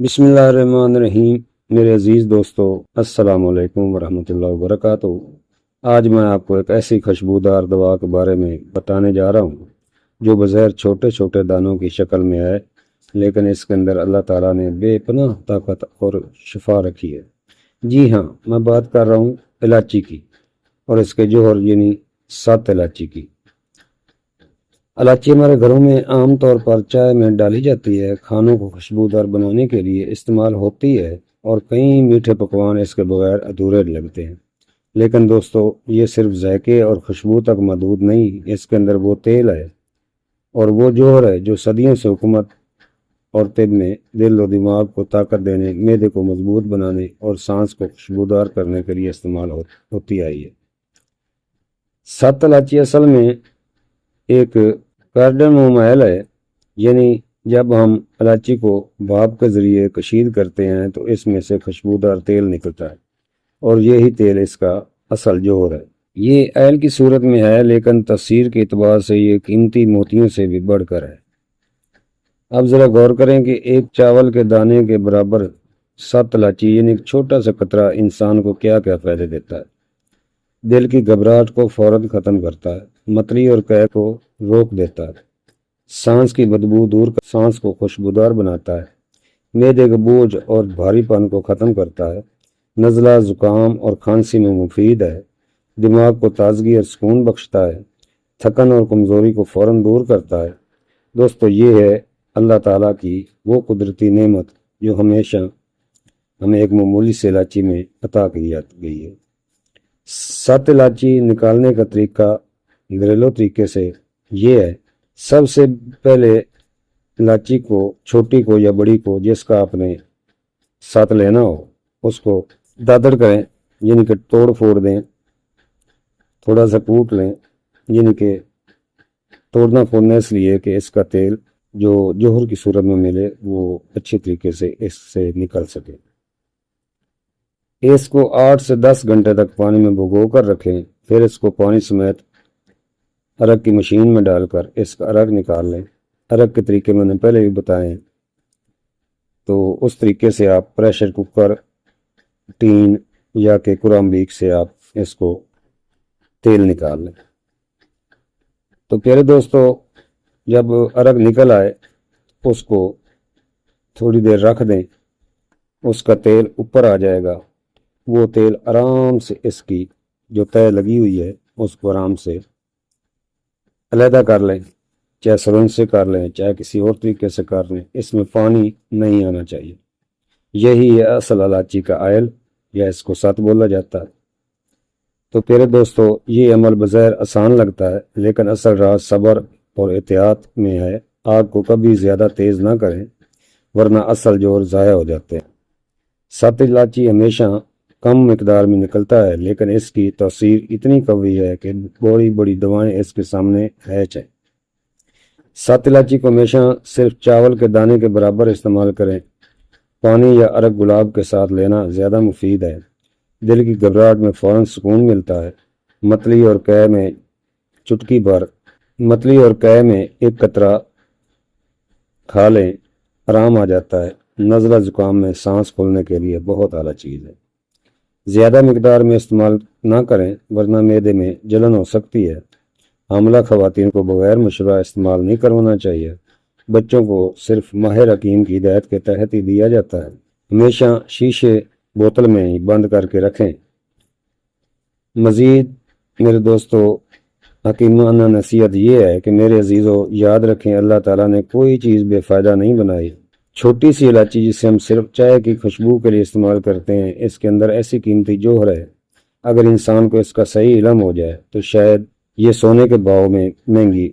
بسم اللہ الرحمن الرحیم۔ میرے عزیز دوستو، السلام علیکم ورحمۃ اللہ وبرکاتہ۔ آج میں آپ کو ایک ایسی خوشبودار دوا کے بارے میں بتانے جا رہا ہوں جو بظاہر چھوٹے چھوٹے دانوں کی شکل میں ہے، لیکن اس کے اندر اللہ تعالیٰ نے بے پناہ طاقت اور شفا رکھی ہے۔ جی ہاں، میں بات کر رہا ہوں الائچی کی اور اس کے جوہر یعنی 7 الائچی کی۔ الائچی ہمارے گھروں میں عام طور پر چائے میں ڈالی جاتی ہے، کھانوں کو خوشبودار بنانے کے لیے استعمال ہوتی ہے اور کئی میٹھے پکوان اس کے بغیر ادھورے لگتے ہیں۔ لیکن دوستو، یہ صرف ذائقے اور خوشبو تک محدود نہیں، اس کے اندر وہ تیل ہے اور وہ جوہر ہے جو صدیوں سے حکومت اور طب میں دل و دماغ کو طاقت دینے، معدے کو مضبوط بنانے اور سانس کو خوشبودار کرنے کے لیے استعمال ہوتی آئی ہے۔ 7 الائچی اصل میں ایک کارڈموم آئل ہے، یعنی جب ہم الائچی کو بھاپ کے ذریعے کشید کرتے ہیں تو اس میں سے خوشبودار تیل نکلتا ہے اور یہی تیل اس کا اصل جوہر ہے۔ یہ آئل کی صورت میں ہے، لیکن تاثیر کے اعتبار سے یہ قیمتی موتیوں سے بھی بڑھ کر ہے۔ اب ذرا غور کریں کہ ایک چاول کے دانے کے برابر 7 الائچی یعنی ایک چھوٹا سا قطرہ انسان کو کیا کیا فائدے دیتا ہے۔ دل کی گھبراہٹ کو فوراً ختم کرتا ہے، متلی اور قے کو روک دیتا ہے، سانس کی بدبو دور کر سانس کو خوشبودار بناتا ہے، معدے کے بوجھ اور بھاری پن کو ختم کرتا ہے، نزلہ، زکام اور کھانسی میں مفید ہے، دماغ کو تازگی اور سکون بخشتا ہے، تھکن اور کمزوری کو فوراً دور کرتا ہے۔ دوستو، یہ ہے اللہ تعالیٰ کی وہ قدرتی نعمت جو ہمیشہ ہمیں ایک معمولی سے الائچی میں عطا کی گئی ہے۔ 7 الائچی نکالنے کا طریقہ گھریلو طریقے سے یہ ہے۔ سب سے پہلے الائچی کو، چھوٹی کو یا بڑی کو، جس کا آپ نے ساتھ لینا ہو، اس کو دادڑ کریں، یعنی کہ توڑ پھوڑ دیں، تھوڑا سا کوٹ لیں، یعنی کہ توڑنا پھوڑنا اس لیے کہ اس کا تیل جو جوہر کی صورت میں ملے وہ اچھی طریقے سے اس سے نکل سکے۔ اس کو 8 سے 10 گھنٹے تک پانی میں بھگو کر رکھیں، پھر اس کو پانی سمیت ارگ کی مشین میں ڈال کر اس کا ارگ نکال لیں۔ ارگ کے طریقے میں نے پہلے بھی بتائے، تو اس طریقے سے آپ پریشر کوکر، ٹین یا کہ کرامبیک سے آپ اس کو تیل نکال لیں۔ تو پیارے دوستو، جب ارگ نکل آئے اس کو تھوڑی دیر رکھ دیں، اس کا تیل اوپر آ جائے گا۔ وہ تیل آرام سے اس کی جو تہ لگی ہوئی ہے اس کو آرام سے علیحدہ کر لیں، چاہے سرنج سے کر لیں، چاہے کسی اور طریقے سے کر لیں، اس میں پانی نہیں آنا چاہیے۔ یہی ہے اصل الائچی کا آئل، یا اس کو 7 بولا جاتا ہے۔ تو پیارے دوستو، یہ عمل بظاہر آسان لگتا ہے، لیکن اصل راز صبر اور احتیاط میں ہے۔ آگ کو کبھی زیادہ تیز نہ کریں، ورنہ اصل جوہر ضائع ہو جاتے ہیں۔ 7 الائچی ہمیشہ کم مقدار میں نکلتا ہے، لیکن اس کی تاثیر اتنی قوی ہے کہ بڑی بڑی دوائیں اس کے سامنے ہیچ ہیں۔ 7 الائچی کو ہمیشہ صرف چاول کے دانے کے برابر استعمال کریں۔ پانی یا ارگ گلاب کے ساتھ لینا زیادہ مفید ہے۔ دل کی گھبراہٹ میں فوراً سکون ملتا ہے۔ متلی اور قے میں چٹکی بھر، متلی اور قے میں ایک قطرہ کھا لیں، آرام آ جاتا ہے۔ نزلہ زکام میں سانس کھولنے کے لیے بہت اعلیٰ چیز ہے۔ زیادہ مقدار میں استعمال نہ کریں، ورنہ معدے میں جلن ہو سکتی ہے۔ حاملہ خواتین کو بغیر مشورہ استعمال نہیں کروانا چاہیے۔ بچوں کو صرف ماہر حکیم کی ہدایت کے تحت ہی دیا جاتا ہے۔ ہمیشہ شیشے بوتل میں ہی بند کر کے رکھیں۔ مزید میرے دوستو، حکیمانہ نصیحت یہ ہے کہ میرے عزیزو، یاد رکھیں اللہ تعالیٰ نے کوئی چیز بے فائدہ نہیں بنائی۔ چھوٹی سی الائچی جسے ہم صرف چائے کی خوشبو کے لیے استعمال کرتے ہیں، اس کے اندر ایسی قیمتی جوہر ہے، اگر انسان کو اس کا صحیح علم ہو جائے تو شاید یہ سونے کے بھاؤ میں مہنگی۔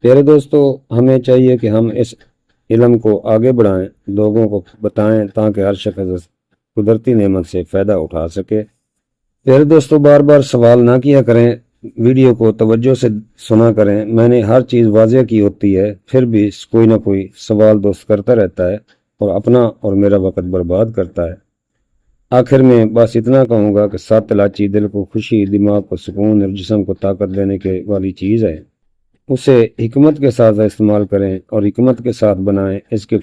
پیارے دوستو، ہمیں چاہیے کہ ہم اس علم کو آگے بڑھائیں، لوگوں کو بتائیں، تاکہ ہر شخص قدرتی نعمت سے فائدہ اٹھا سکے۔ پیارے دوستو، بار بار سوال نہ کیا کریں، ویڈیو کو توجہ سے سنا کریں۔ میں نے ہر چیز واضح کی ہوتی ہے، پھر بھی کوئی نہ کوئی سوال دوست کرتا رہتا ہے اور اپنا اور میرا وقت برباد کرتا ہے۔ آخر میں بس اتنا کہوں گا کہ 7 الائچی دل کو خوشی، دماغ کو سکون اور جسم کو طاقت دینے کے والی چیز ہے۔ اسے حکمت کے ساتھ استعمال کریں اور حکمت کے ساتھ بنائیں۔ اس کے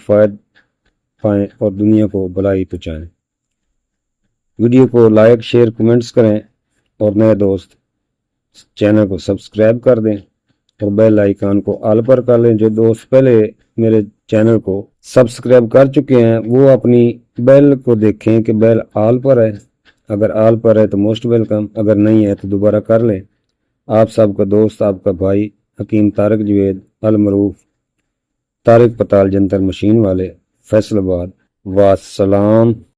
پائیں اور دنیا کو بھلائی پہنچائیں۔ ویڈیو کو لائک، شیئر، کمنٹس کریں اور نئے دوست چینل کو سبسکرائب کر دیں اور بیل آئیکن کو آل پر کر لیں۔ جو دوست پہلے میرے چینل کو سبسکرائب کر چکے ہیں وہ اپنی بیل کو دیکھیں کہ بیل آل پر ہے، اگر آل پر ہے تو موسٹ ویلکم، اگر نہیں ہے تو دوبارہ کر لیں۔ آپ سب کا دوست، آپ کا بھائی حکیم طارق جوید، المعروف طارق پتال جنتر مشین والے، فیصل آباد۔ والسلام